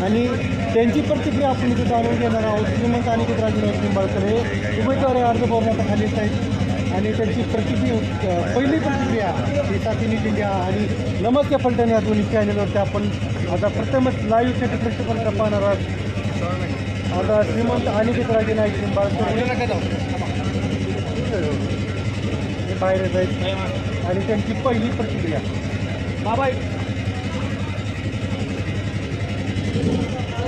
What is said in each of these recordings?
आणि त्यांची प्रतिक्रिया आपण इथे जाणून घेणार आहोत. श्रीमंत अनिकेत राजेनाईक निंबाळकर हे उमेदवारी अर्ज भरण्यात खालीच आहेत आणि त्यांची पहिली प्रतिक्रिया ही साथीने दिली आणि नमस्ते फलटण या दोन्ही चॅनलवरती आपण आता प्रथमच लाईव्ह थेट प्रेक्षकांना पाहणार आहोत. आता श्रीमंत अनिकेत राजेनाईक निंबाळकर बाहेर येत आहेत आणि त्यांची पहिली प्रतिक्रिया. बाबा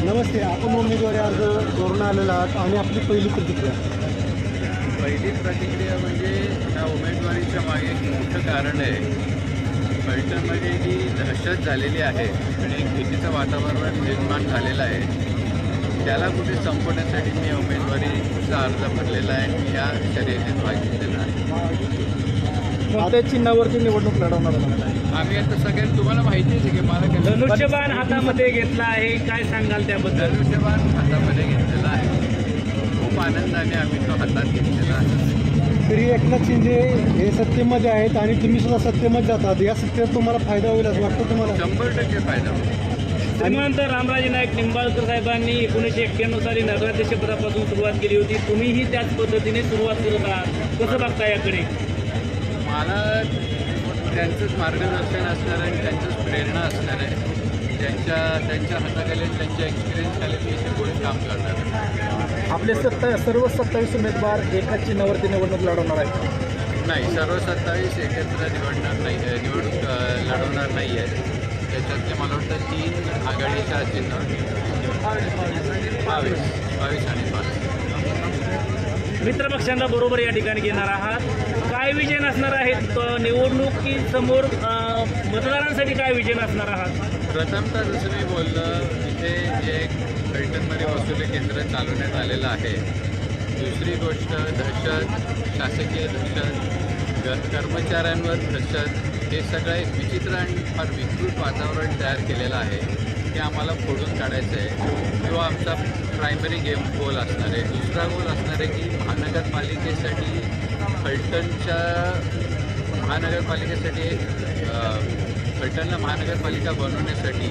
नमस्ते, आपण उमेदवारी अर्ज करून आलेला आहात आणि आपली पहिली प्रतिक्रिया. पहिली प्रतिक्रिया म्हणजे ह्या उमेदवारीच्या मागे एक मोठं कारण आहे. फलटणमध्ये जी दहशत झालेली आहे आणि एक भीतीचं वातावरण निर्माण झालेलं आहे त्याला कुठे संपवण्यासाठी मी उमेदवारीचा अर्ज भरलेला आहे आणि या शर्यतीत भाग घेतलेला आहे. त्या चिन्हावरती निवडणूक लढवणार आम्ही आता सगळ्यांना तुम्हाला माहिती आहे की मला धनुष्यबाण हातामध्ये घेतला आहे, काय सांगाल त्याबद्दल? धनुष्यबाण हातामध्ये घेतलेला आहे. खूप आनंदाने आम्ही तो हातात घेतलेला आहे. तरी एकनाथ शिंदे हे सत्तेमध्ये आहेत आणि तुम्ही सुद्धा सत्तेमध्ये जातात. या सत्तेत तुम्हाला फायदा होईल असं वाटतं तुम्हाला? 100% फायदा होईल. श्रीमंत रामराजे नाईक निंबाळकर साहेबांनी 1991 साली नगराध्यक्षपदापासून सुरुवात केली होती. तुम्हीही त्याच पद्धतीने सुरुवात करत आहात. कसं बघता याकडे? मला त्यांचंच मार्गदर्शन असणार आहे आणि त्यांचंच प्रेरणा असणार आहे. त्यांच्या हाताखाली त्यांच्या एक्सपिरियन्सखाली मी इथे पुढे काम करणार आहे. आपले सर्व 27 उमेदवार एकाच चिन्हावरती निवडणूक लढवणार आहेत? नाही, सर्व 27 एकत्र निवडणूक लढवणार नाही आहे. त्याच्यातले मला वाटतं 3 आघाडीच्या चिन्हावर 22 आणि 5 मित्रपक्षांना बरोबर या ठिकाणी घेणार आहात. काय विजन असणार आहेत निवडणुकीसमोर मतदारांसाठी काय विजन असणार आहात? प्रथमतः जसं मी बोललो इथे जे फलटणमध्ये वसुली केंद्र चालवण्यात आलेलं आहे. दुसरी गोष्ट दहशत, शासकीय दहशत, कर्मचाऱ्यांवर दहशत, हे सगळं एक विचित्र आणि फार विकृत वातावरण तयार केलेलं आहे. ते आम्हाला फोडून काढायचं आहे. किंवा आमचा प्रायमरी गोल असणार आहे. दुसरा गोल असणार आहे की महानगरपालिकेसाठी फलटणला महानगरपालिका बनवण्यासाठी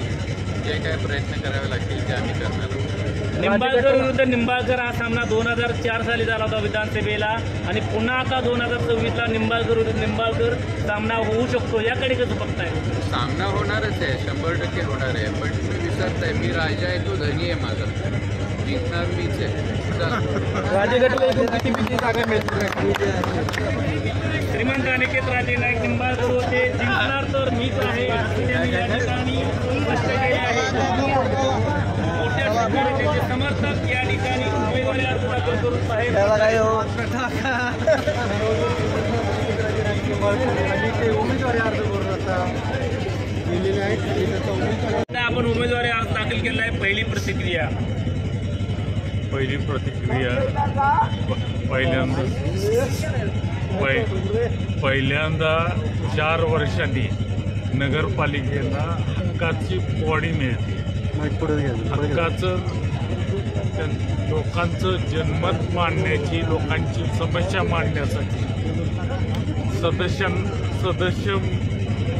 जे काय प्रयत्न करावे लागतील ते आम्ही करणार आहोत. निंबाळकर विरुद्ध निंबाळकर हा सामना 2004 साली झाला होता विधानसभेला आणि पुन्हा आता 2026ला निंबाळकर विरुद्ध निंबाळकर सामना होऊ शकतो. याकडे कसं बघताय? सामना होणारच आहे, 100% होणार आहे. पण तुम्ही विसरताय मी राजा आहे, तो धनी आहे. माझा जिंकणार मीच आहे. राजगडला एकूण किती जागा मिळतील? श्रीमंत अनिकेत राजेनाईक निंबाळकर होते. जिंकणार तर मीच आहे असं त्यांनी या ठिकाणी स्पष्ट केले आहे. मोठ्या संख्येने त्यांचे समर्थक या ठिकाणी उमेदवारी अर्ज दाखल करून बाहेर उमेदवारी अर्ज करून आता दिलेले आहेत. आपण उमेदवारी अर्ज दाखल केला आहे. पहिली प्रतिक्रिया पहिल्यांदा 4 वर्षांनी नगरपालिकेला हक्काची बॉडी मिळते. हक्काचं लोकांचं जनमत मांडण्याची, लोकांची समस्या मांडण्यासाठी सदस्य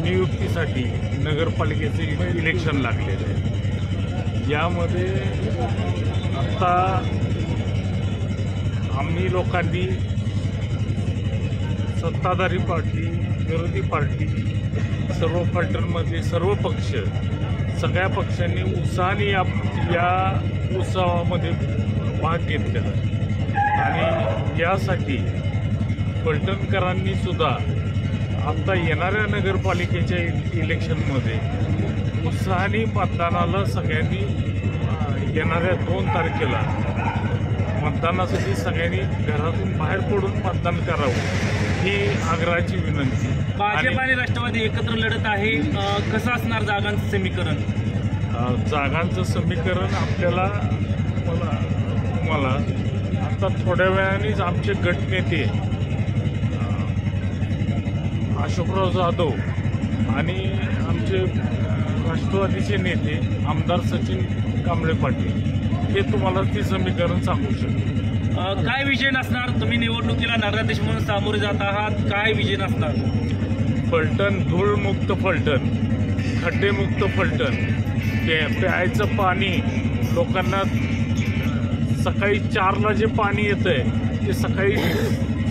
नियुक्तीसाठी नगरपालिकेचे इलेक्शन लागलेले आहे. यामध्ये आता आम्ही लोकांनी सत्ताधारी पार्टी, विरोधी पार्टी, सर्व फलटणमध्ये सर्व पक्ष, सगळ्या पक्षांनी उत्साहाने या उत्सवामध्ये भाग घेतलेला आणि यासाठी फलटणकरांनी सुद्धा आता येणाऱ्या नगरपालिकेच्या इलेक्शनमध्ये उत्साहाने मतदानाला सगळ्यांनी येणाऱ्या 2 तारखेला मतदानासाठी सगळ्यांनी घरातून बाहेर पडून मतदान करावं ही आग्रहाची विनंती. भाजप आणि राष्ट्रवादी एकत्र लढत आहे. कसं असणार जागांचं समीकरण? जागांचं समीकरण तुम्हाला आता थोड्या वेळानेच आमचे गटनेते अशोकराव जाधव आणि आमचे राष्ट्रवादीचे नेते आमदार सचिन कांबळे पाटील हे तुम्हाला ते समीकरण सांगू शकतो. काय विजन असणार? तुम्ही निवडणुकीला नगराध्यक्ष म्हणून सामोरे जात आहात. काय विजन असणार? फलटण धूळमुक्त फलटण, खड्डेमुक्त फलटण प्यायचं पाणी लोकांना सकाळी 4ला जे पाणी येतं आहे ते सकाळी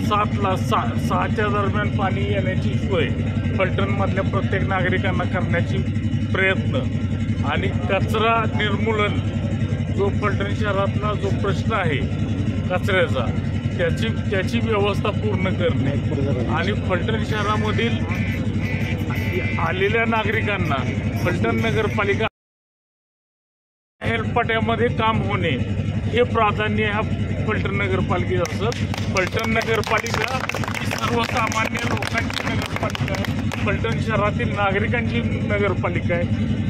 7ला 6च्या दरम्यान पाणी येण्याची सोय फलटणमधल्या प्रत्येक नागरिकांना करण्याची प्रयत्न आणि कचरा निर्मूलन जो फलटण शहरातला जो प्रश्न आहे कचऱ्याचा त्याची व्यवस्था पूर्ण करणे आणि फलटण शहरामधील आलेल्या नागरिकांना फलटण नगरपालिका हेलपाट्यामध्ये काम होणे हे प्राधान्य ह्या फलटण नगरपालिकेचं असत. फलटण नगरपालिका ही सर्वसामान्य लोकांची नगरपालिका आहे. फलटण शहरातील नागरिकांची नगरपालिका आहे.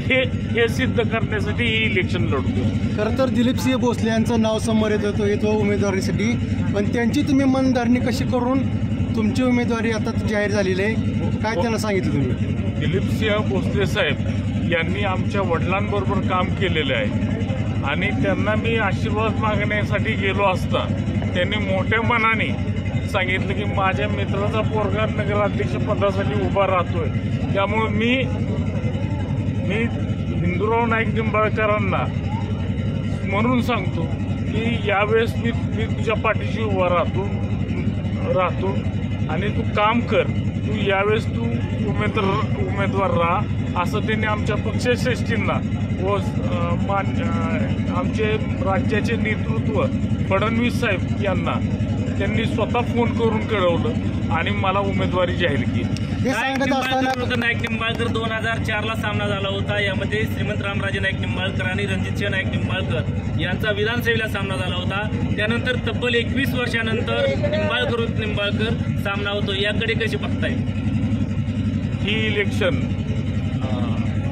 हे सिद्ध करण्यासाठी ही इलेक्शन लढतो. खरं तर दिलीपसिंह भोसले यांचं नाव समोर येतो उमेदवारीसाठी, पण त्यांची तुम्ही मनधरणी कशी करून तुमची उमेदवारी आता जाहीर झालेली आहे, काय त्यांना सांगितलं तुम्ही? दिलीपसिंह भोसले साहेब यांनी आमच्या वडिलांबरोबर काम केलेलं आहे आणि त्यांना मी आशीर्वाद मागण्यासाठी गेलो असता त्यांनी मोठ्या मनाने सांगितलं की माझ्या मित्राचा पोरगा नगराध्यक्ष पदासाठी उभा राहतोय, त्यामुळे मी हिंदूराव नाईक निंबाळकरांना म्हणून सांगतो की यावेळेस मी तुझ्या पाठीशी उभा राहतो आणि तू काम कर, तू यावेळेस तू उमेदवार राहा असं त्यांनी आमच्या पक्षश्रेष्ठींना व आमचे राज्याचे नेतृत्व फडणवीस साहेब यांना त्यांनी स्वतः फोन करून कळवलं आणि मला उमेदवारी जाहीर केली. नाईक निंबाळकर 2004ला सामना झाला होता. यामध्ये श्रीमंत रामराजे नाईक निंबाळकर आणि रणजितसिंह नाईक निंबाळकर यांचा विधानसभेला सामना झाला होता. त्यानंतर तब्बल 21 वर्षानंतर निंबाळकर सामना होतो. याकडे कशी बघताय? ही इलेक्शन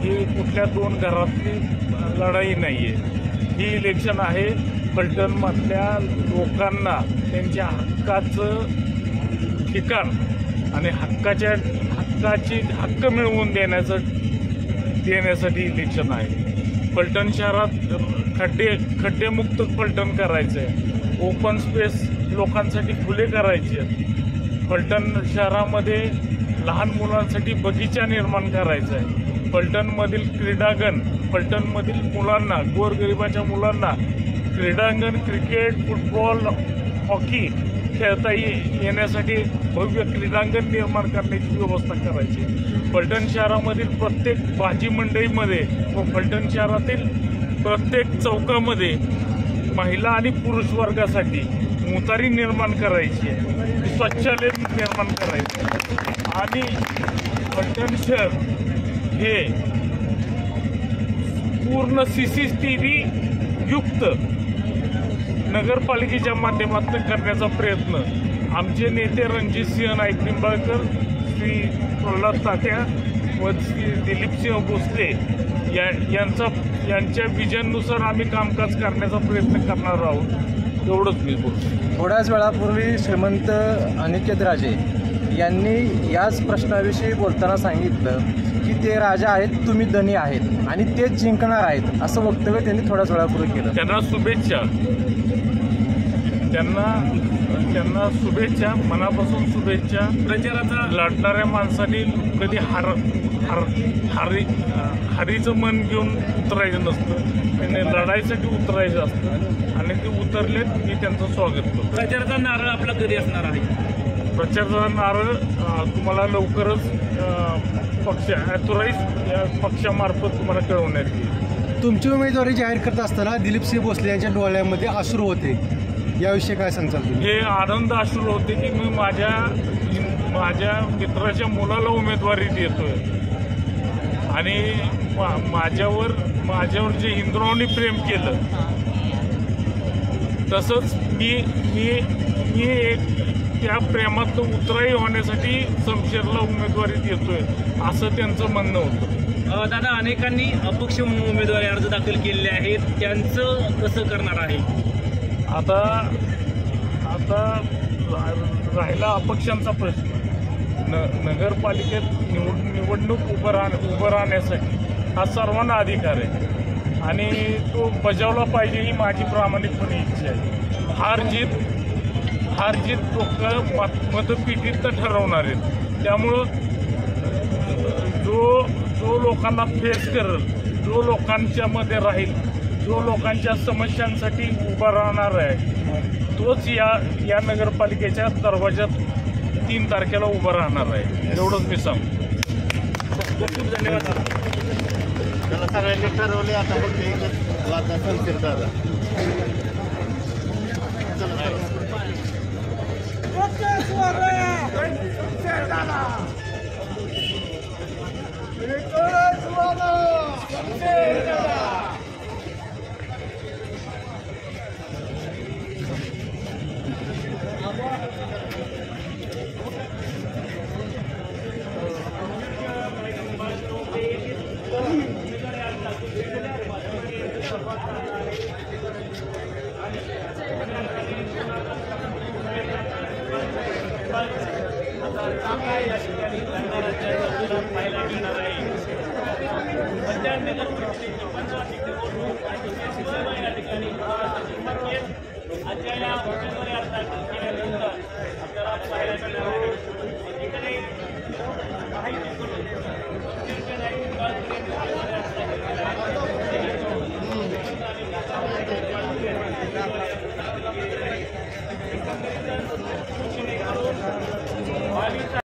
ही कुठल्या दोन घरातली लढाई नाही आहे. ही इलेक्शन आहे फलटणमधल्या लोकांना त्यांच्या हक्काचं ठिकाण आणि हक्क मिळवून देण्यासाठी इलेक्शन आहे. फलटण शहरात खड्डेमुक्त फलटण करायचं आहे. ओपन स्पेस लोकांसाठी खुले करायचे आहेत. फलटण शहरामध्ये लहान मुलांसाठी बगीचा निर्माण करायचा आहे. फलटणमधील क्रीडांगण फलटणमधील मुलांना गोरगरिबाच्या मुलांना क्रीडांगण क्रिकेट फुटबॉल हॉकी खेळता येण्यासाठी भव्य क्रीडांगण निर्माण करण्याची व्यवस्था करायची. फलटण शहरामधील प्रत्येक भाजी मंडईमध्ये व फलटण शहरातील प्रत्येक चौकामध्ये महिला आणि पुरुष वर्गासाठी मुतारी निर्माण करायची आहे. शौचालय निर्माण करायचं आणि फलटण शहर हे पूर्ण CCTV युक्त नगरपालिकेच्या माध्यमातून करण्याचा प्रयत्न आमचे नेते रणजितसिंह नाईक निंबाळकर, श्री प्रल्हाद तात्या व श्री दिलीपसिंह भोसले यांच्या विजननुसार आम्ही कामकाज करण्याचा प्रयत्न करणार आहोत. एवढंच मी बोलतो. थोड्याच वेळापूर्वी श्रीमंत अनिकेत राजे यांनी याच प्रश्नाविषयी बोलताना सांगितलं की ते राजा आहेत, तुम्ही धनी आहेत आणि तेच जिंकणार आहेत असं वक्तव्य त्यांनी थोड्याच वेळापूर्वी केलं. त्यांना शुभेच्छा मनापासून शुभेच्छा. प्रचाराचा लढणाऱ्या माणसांनी कधी हारीचं मन घेऊन उतरायचं नसतं, त्यांनी लढाईसाठी उतरायचं असतं आणि ते उतरलेत. मी त्यांचं स्वागत करतो. प्रचाराचा नारळ आपला कधी असणार आहे? प्रचाराचा नारळ तुम्हाला लवकरच पक्षामार्फत तुम्हाला कळवण्यात येईल. तुमची उमेदवारी जाहीर करत असताना दिलीपसिंह भोसले यांच्या डोळ्यामध्ये अश्रू होते, याविषयी काय सांगताल तुम्ही? हे आनंद अश्रू होते की मी माझ्या मित्राच्या मुलाला उमेदवारी देतोय आणि माझ्यावर जे इंद्रावनी प्रेम केलं तसंच मी त्या प्रेमात उतराई होण्यासाठी शमशेरला उमेदवारी देतोय असं त्यांचं म्हणणं होतं. दादा, अनेकांनी अपक्ष म्हणून उमेदवारी अर्ज दाखल केलेले आहेत, त्यांचं कसं करणार आहे? आता राहिला अपक्षांचा प्रश्न. नगरपालिकेत निवडणूक उभं राहण्यासाठी हा सर्वांना अधिकार आहे आणि तो बजावला पाहिजे ही माझी प्रामाणिकपणे इच्छा आहे. हार जीत लोक मतपेटीत ठरवणार आहेत. त्यामुळं जो लोकांना फेस करेल, जो लोकांच्या मध्ये राहील, जो लोकांच्या समस्यांसाठी उभा राहणार आहे, तोच या नगरपालिकेच्या दरवाजात 3 तारखेला उभा राहणार आहे. एवढंच मी सांगतो. खूप धन्यवाद. त्याला सगळ्यांनी ठरवले आता फक्त एकच वाद असेल दादा. पाहायला मिळणार आहे.